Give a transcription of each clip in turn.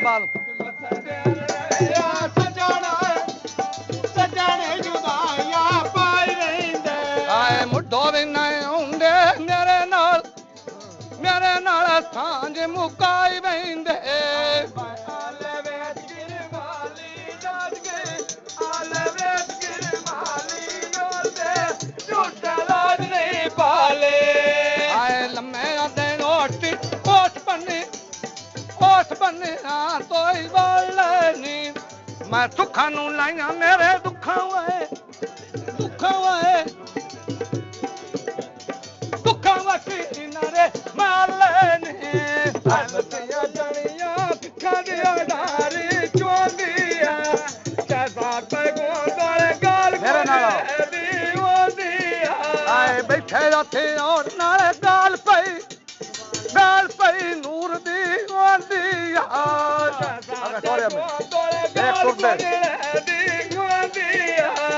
बाल आए मुड्ढो भी नहीं होंदे मेरे नाल सांझ मुकाई वेंदे आए लम्मे आदे रोटी ओस बन्नी तो ही बोलनी मैं सुखा नू लाइया मेरे दुखा वाए दुखा वसी नारे मालनी अलतिया जनिया पिखा दिया डारी चोंदिया कैसा पे गोंदल गाल मेरे नाल आए बैठे रथे और नाले गाल पई नूर दी गोंदिया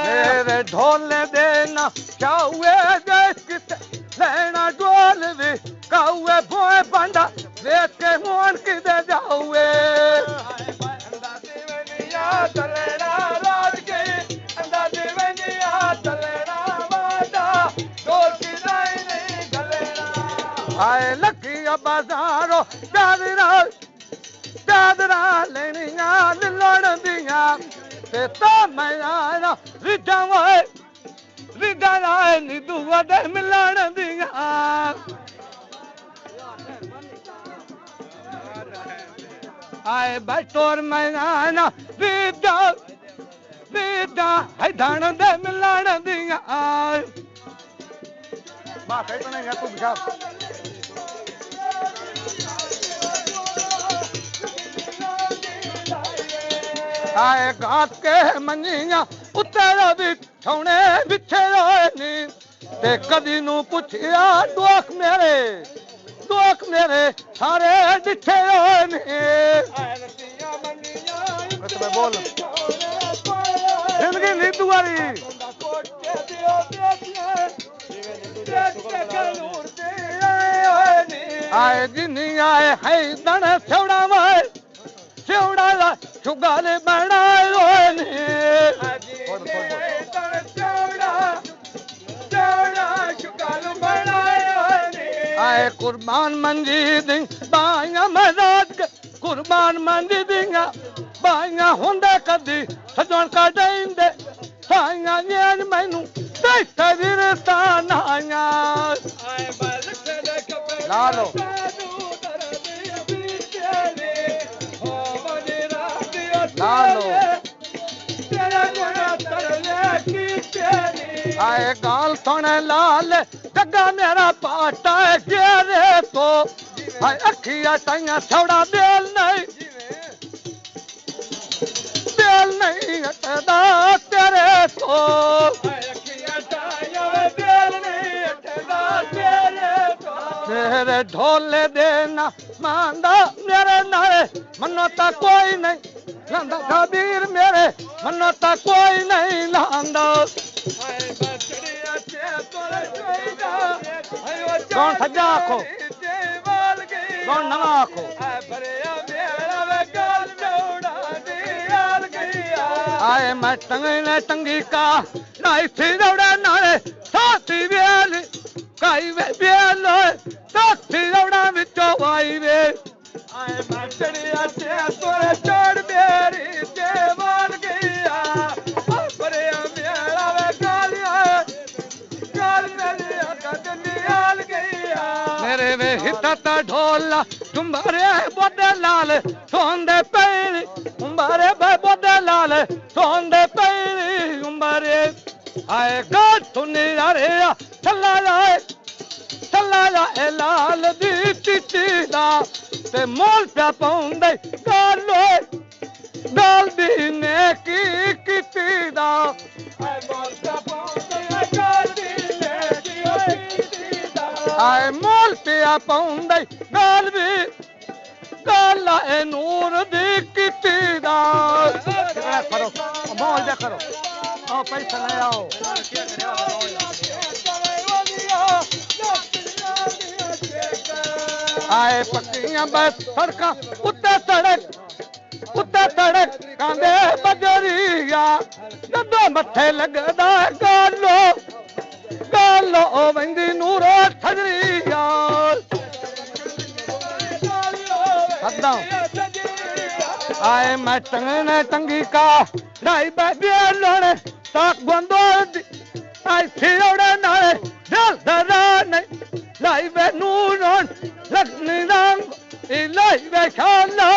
मेरे ढोले देना चाहे किते लेना ढोल भी काउए बोए बंदा देख के मोन किदे जाऊए आए लकिया बाजारो चादरा लेनिया लड़ दिया ते तो मैं आना रिजा लाए निदू दे मिलन दिया आए बैठोर मैं आना रिजा है धन दे मिलन दिया बात है तो नहीं है तू बिठा आए घाट के मंजिया उत्तेरा बिछौने बिछे होए नी ते कदी नू पुछया दुख मेरे सारे दिखे होए नी मैं बोल जिंदगी नी दुआरी आए जिनी आए है दन सेवड़ा में सेवड़ा शुगर बनायो ने आए कुर्बान मंजी दी बाइया मजाद कुर्बान मंजी दिया बाइया होंदे कदी सजन का देंदे साइया नेन मैनू देखते विरस्तान आया ला लो आए गाल सोने लाल जगा मेरा पाटा गेरे तो आए अखिया ताइया थोड़ा बेल नहीं हटदा तेरे तो मेरे ढोले देना मांदा मेरे नाले मनो ता कोई नहीं लांदा कबीर मेरे मनो ता कोई नहीं लांदा कौन सज्जा आखो कौन नवा आखो आए मैं टंगी का नाई थी दौड़ा नाले साथी बेल काई वे बेल साथी दौड़ा विचो आई वे आए मैं चढ़िया चे तोरे चढ़ बेरी ते मार गया परे मेरा वे गाल मेरी कदनियाल गया मेरे वे हिता ढोला तुम्हारे बोदे लाल सोंदे पैरी उम्बारे भाई बोदे लाल सोंदे पैरी उम्बारे आए गाठ सुनी यारे चला जाए लाल दी चिट्ठी दा ते मोल प्या पाउंदे गाल दी ने की किटी दा आए मोल प्या पाउंदे गाल दी ने की किटी दा आए मोल प्या पाउंदे गाल ए नूर दी किटी दा करो मोल दे करो आओ पैसा ले आओ आए पक्कियां बस सड़का उत्ते सड़क तड़क कांदे बजरिया जदों मथे लगदा गालो गालो वंदी नूरो ठजरिया सदा आए मैं टंगने टंगी का ढाई बाबे लोने ताक बंदो आई थिरोड़े नाले दिल दरा नहीं लाई वे नूरन लगनी रंग इलाई वे शाला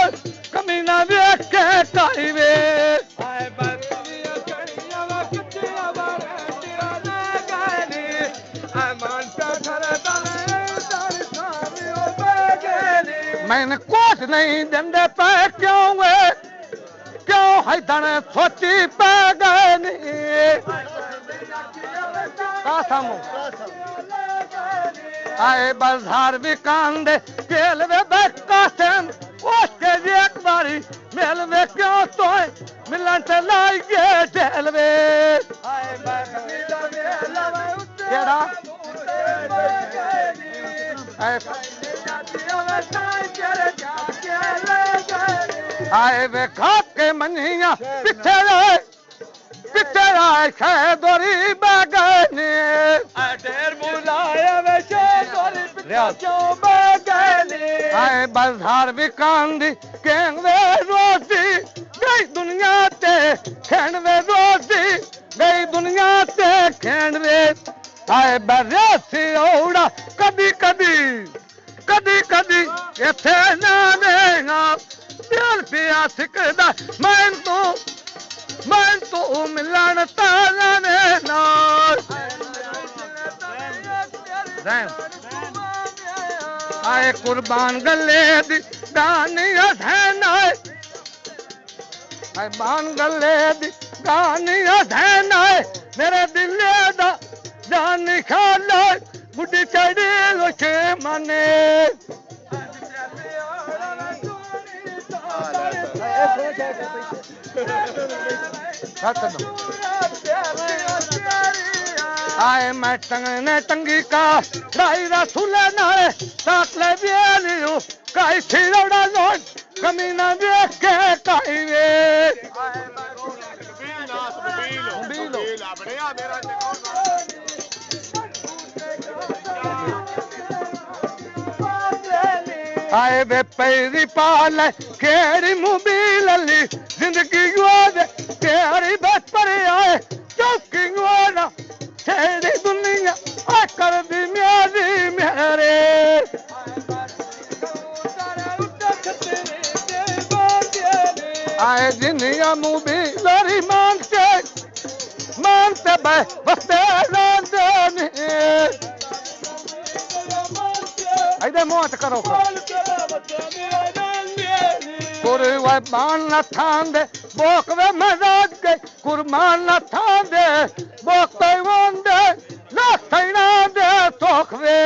कमीना वे के काई वे आए बतिया करिया वा कितिया बारे तेरा ना गानी आए मानता घर तले तारी सामी ओ बगेली मैंने कुछ नहीं दंदे पे क्यों वे क्यों है तने सोची पे गनी कासम आए बाजार भी कांदे केल वे बेकासम उसके एक बारी मेल वे क्यों तो मिलन से लाई के टेल वे आए बकरीदा मेल वे केड़ा आए वे खाप के मनिया पिछे रहे शहदोरी बगनी ढेर बुलाया वे शहदोरी पिछो बगनी आए बाजार भी कांदी केंग वे रोटी गई दुनिया ते खेण वे रोटी गई दुनिया ते खेण वे आए बरे सी ओड़ा कदी कदी कदी कदी इथे ना देगा दिल पिया सिकदा मैं तो मिलन ताला ने नाल आए कुर्बान गले दी दानिया धैन आए बान गले दी दानिया धैन आए मेरे दिले दा जान खाला बुढ़ी चढ़ी लोचे मने आए मैं टंगने टंगी का ढाई रसूले नाले साकले बियालियो काई थिरोड़ा लोट कमीना देख के काई वे आए वे पैरी पाल केड़ी मोबाइल ली जिंदगी गोद तेरी बस पर आए चौकी गोना तेरी दुनिया आ कर दी मेरी मेरे आए जिनिया मोबाइल री मांगते बसते रांदे इधर मौत करो कुर्बान न थांदे बोक वे मजाज के कुर्बान न थांदे बोक पे वंदे ना सैना दे तोख वे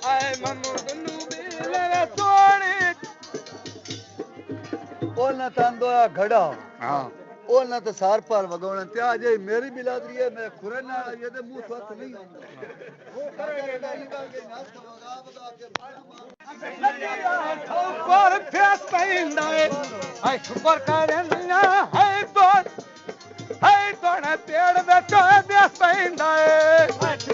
आए महमूद नूबी ले सोनी ओ न तांदो घड़ा हां ओ न तो सार पार वगोण ते आज मेरी बिलादरी है मैं खुरे ना ये ते मुंह साथ नहीं वो करे निकाल के नाच वगा वगा के पर फेस पैंदा है सुपर करनिया है तो पेड़ में तो देस पैंदा है